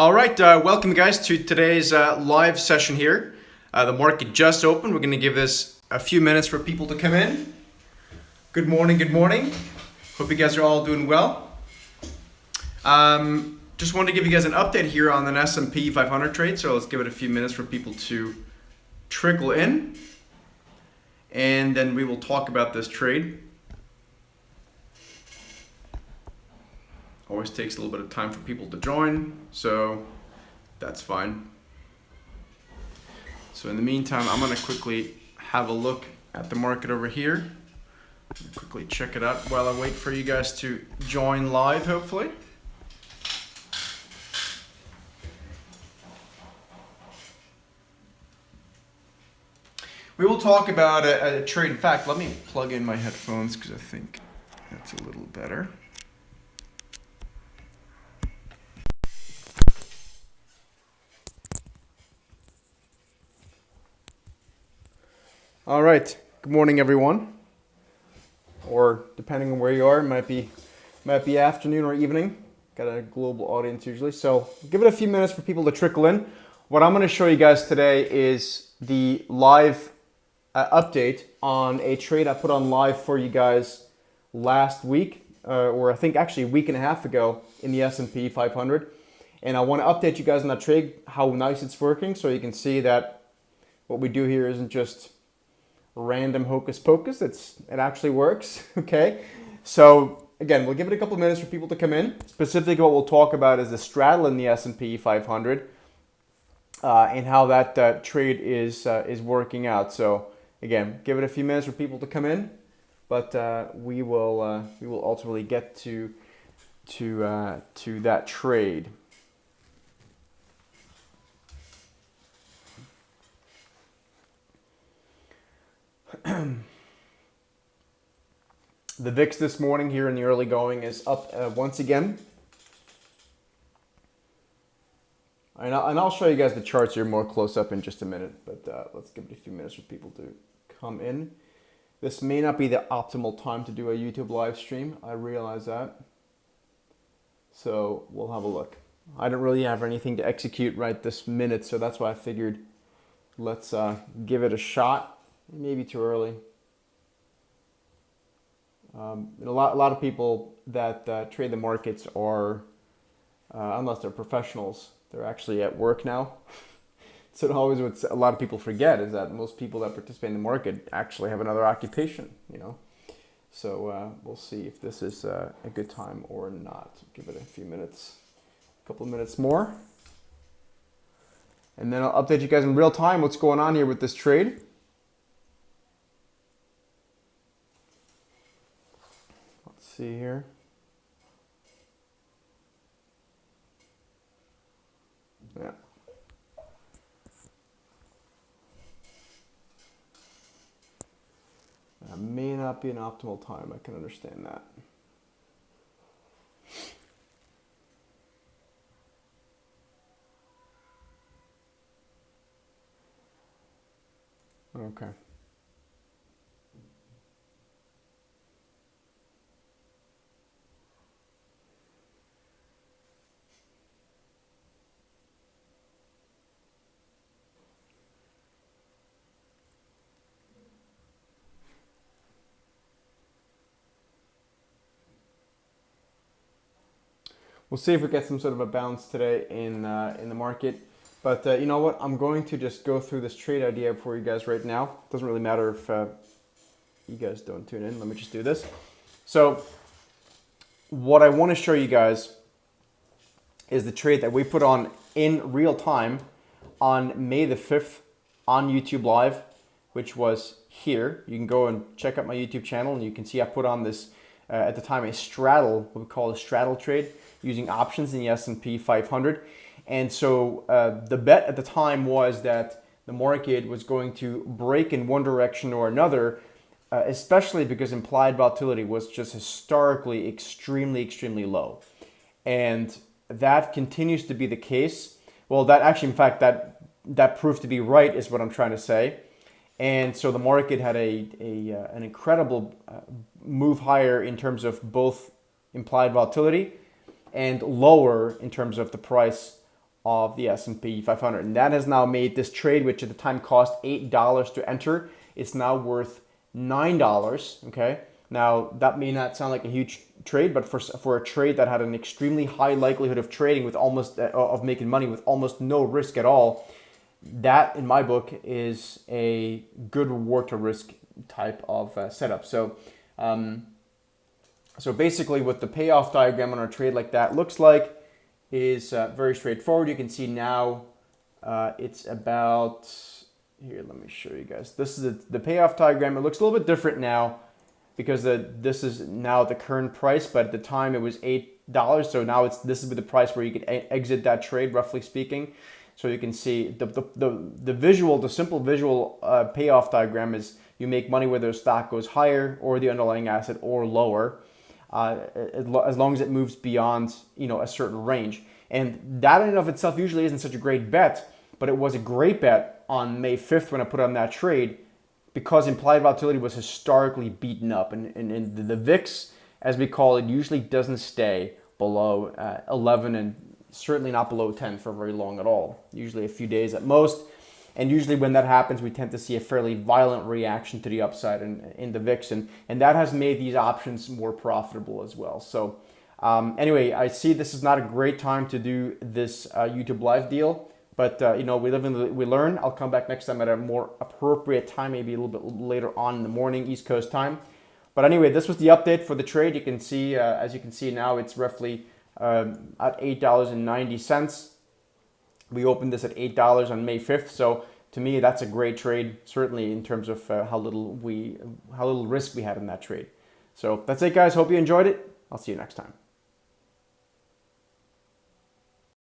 All right, welcome guys to today's live session here. The market just opened. We're going to give this a few minutes for people to come in. Good morning, good morning. Hope you guys are all doing well. Just wanted to give you guys an update here on an S&P 500 trade. So let's give it a few minutes for people to trickle in. And then we will talk about this trade. Always takes a little bit of time for people to join, so that's fine. So in the meantime, I'm gonna quickly have a look at the market over here. Quickly check it out while I wait for you guys to join live, hopefully. We will talk about a trade. In fact, let me plug in my headphones because I think that's a little better. All right. Good morning, everyone. Or depending on where you are, it might be afternoon or evening. Got a global audience usually, so give it a few minutes for people to trickle in. What I'm going to show you guys today is the live update on a trade I put on live for you guys last week, or I think actually a week and a half ago in the S&P 500. And I want to update you guys on that trade, how nice it's working, so you can see that what we do here isn't just random hocus pocus. It actually works. Okay, so again, we'll give it a couple minutes for people to come in. Specifically, what we'll talk about is the straddle in the S&P 500 and how that trade is working out. So again, give it a few minutes for people to come in, but we will ultimately get to that trade. The VIX this morning here in the early going is up once again. And I'll show you guys the charts here more close up in just a minute, but let's give it a few minutes for people to come in. This may not be the optimal time to do a YouTube live stream. I realize that. So we'll have a look. I don't really have anything to execute right this minute, so that's why I figured let's give it a shot. Maybe too early. A lot of people that trade the markets are, unless they're professionals, they're actually at work now. So always what a lot of people forget is that most people that participate in the market actually have another occupation, you know. So we'll see if this is a good time or not. Give it a few minutes, a couple of minutes more. And then I'll update you guys in real time what's going on here with this trade. See here. Yeah. That may not be an optimal time. I can understand that. Okay. We'll see if we get some sort of a bounce today in the market. But you know what? I'm going to just go through this trade idea for you guys right now. Doesn't really matter if you guys don't tune in. Let me just do this. So what I want to show you guys is the trade that we put on in real time on May the 5th on YouTube Live, which was here. You can go and check out my YouTube channel and you can see I put on this, at the time, a straddle, what we call a straddle trade, using options in the S&P 500. And so the bet at the time was that the market was going to break in one direction or another, especially because implied volatility was just historically extremely low. And that continues to be the case. Well, that actually, in fact, that proved to be right is what I'm trying to say. And so the market had an incredible move higher in terms of both implied volatility and lower in terms of the price of the S&P 500. And that has now made this trade, which at the time cost $8 to enter, it's now worth $9, okay? Now, that may not sound like a huge trade, but for a trade that had an extremely high likelihood of trading with almost, of making money with almost no risk at all, that, in my book, is a good reward to risk type of setup. So, so basically what the payoff diagram on a trade like that looks like is very straightforward. You can see now it's about, here, let me show you guys. This is the payoff diagram. It looks a little bit different now because this is now the current price, but at the time it was $8. So now this is the price where you can exit that trade, roughly speaking. So you can see the simple visual payoff diagram is you make money whether the stock goes higher or the underlying asset or lower, as long as it moves beyond a certain range. And that in and of itself usually isn't such a great bet, but it was a great bet on May 5th when I put on that trade because implied volatility was historically beaten up, and the VIX, as we call it, usually doesn't stay below 11 and certainly not below 10 for very long at all, usually a few days at most. And usually when that happens, we tend to see a fairly violent reaction to the upside in the VIX, and that has made these options more profitable as well. So anyway, I see this is not a great time to do this YouTube live deal, but we live and we learn. I'll come back next time at a more appropriate time, maybe a little bit later on in the morning, East Coast time. But anyway, this was the update for the trade. You can see, as you can see now, it's roughly at $8.90. We opened this at $8 on May 5th. So to me, that's a great trade, certainly in terms of how little risk we had in that trade. So that's it, guys. Hope you enjoyed it. I'll see you next time.